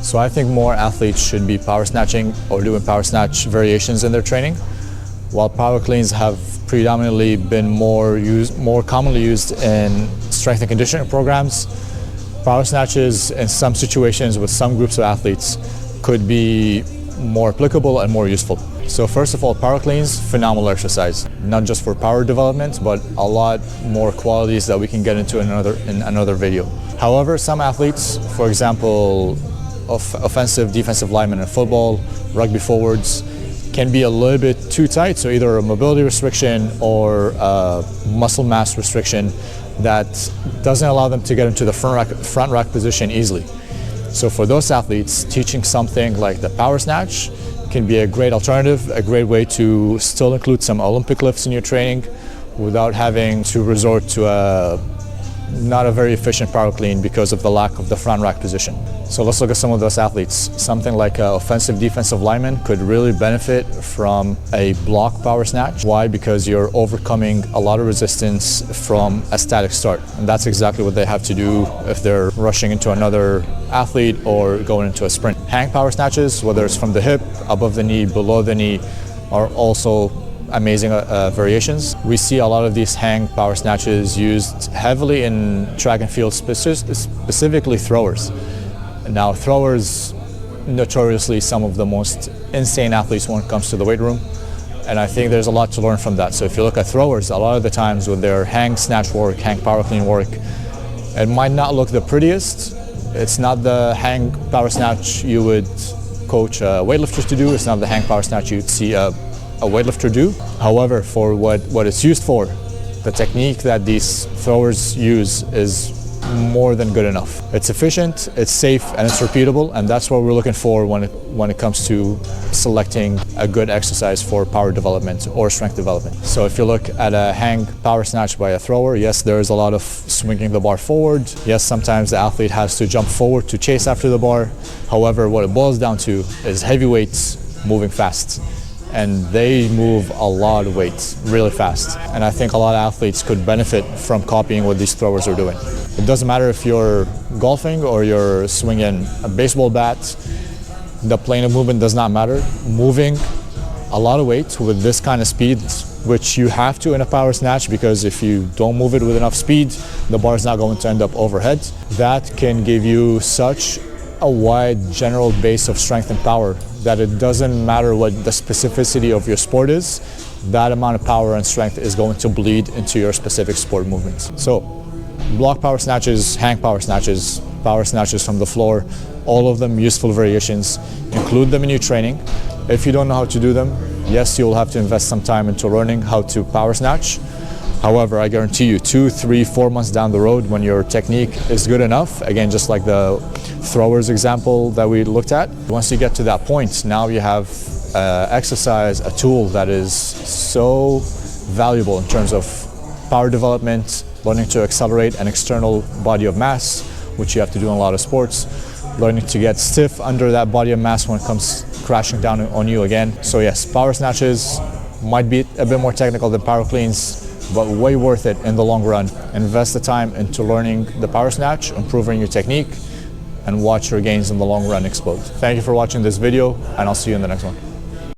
So I think more athletes should be power snatching or doing power snatch variations in their training, while power cleans have predominantly been more commonly used in strength and conditioning programs. Power snatches in some situations with some groups of athletes could be more applicable and more useful. So first of all, power cleans, phenomenal exercise, not just for power development, but a lot more qualities that we can get into in another video. However, some athletes, for example, offensive, defensive linemen in football, rugby forwards, can be a little bit too tight, so either a mobility restriction or a muscle mass restriction that doesn't allow them to get into the front rack position easily. So for those athletes, teaching something like the power snatch can be a great alternative, a great way to still include some Olympic lifts in your training without having to resort to not a very efficient power clean because of the lack of the front rack position. So let's look at some of those athletes. Something like an offensive defensive lineman could really benefit from a block power snatch. Why? Because you're overcoming a lot of resistance from a static start. And that's exactly what they have to do if they're rushing into another athlete or going into a sprint. Hang power snatches, whether it's from the hip, above the knee, below the knee, are also amazing variations. We see a lot of these hang power snatches used heavily in track and field, specifically throwers. Now, throwers, notoriously some of the most insane athletes when it comes to the weight room, and I think there's a lot to learn from that. So if you look at throwers, a lot of the times with their hang snatch work, hang power clean work, it might not look the prettiest. It's not the hang power snatch you would coach weightlifters to do. It's not the hang power snatch you'd see a weightlifter do. However, for what it's used for, the technique that these throwers use is more than good enough. It's efficient, it's safe, and it's repeatable, and that's what we're looking for when it comes to selecting a good exercise for power development or strength development. So if you look at a hang power snatch by a thrower, yes, there is a lot of swinging the bar forward. Yes, sometimes the athlete has to jump forward to chase after the bar. However, what it boils down to is heavyweights moving fast. And they move a lot of weight really fast. And I think a lot of athletes could benefit from copying what these throwers are doing. It doesn't matter if you're golfing or you're swinging a baseball bat, the plane of movement does not matter. Moving a lot of weight with this kind of speed, which you have to in a power snatch, because if you don't move it with enough speed, the bar is not going to end up overhead. That can give you such a wide general base of strength and power that it doesn't matter what the specificity of your sport is, that amount of power and strength is going to bleed into your specific sport movements. So block power snatches, hang power snatches from the floor, all of them useful variations. Include them in your training. If you don't know how to do them, yes, you'll have to invest some time into learning how to power snatch. However, I guarantee you 2, 3, 4 months down the road, when your technique is good enough, again, just like the throwers example that we looked at, once you get to that point, now you have exercise, a tool that is so valuable in terms of power development, learning to accelerate an external body of mass, which you have to do in a lot of sports, learning to get stiff under that body of mass when it comes crashing down on you again. So yes, power snatches might be a bit more technical than power cleans, but way worth it in the long run. Invest the time into learning the power snatch, improving your technique, and watch your gains in the long run explode. Thank you for watching this video, and I'll see you in the next one.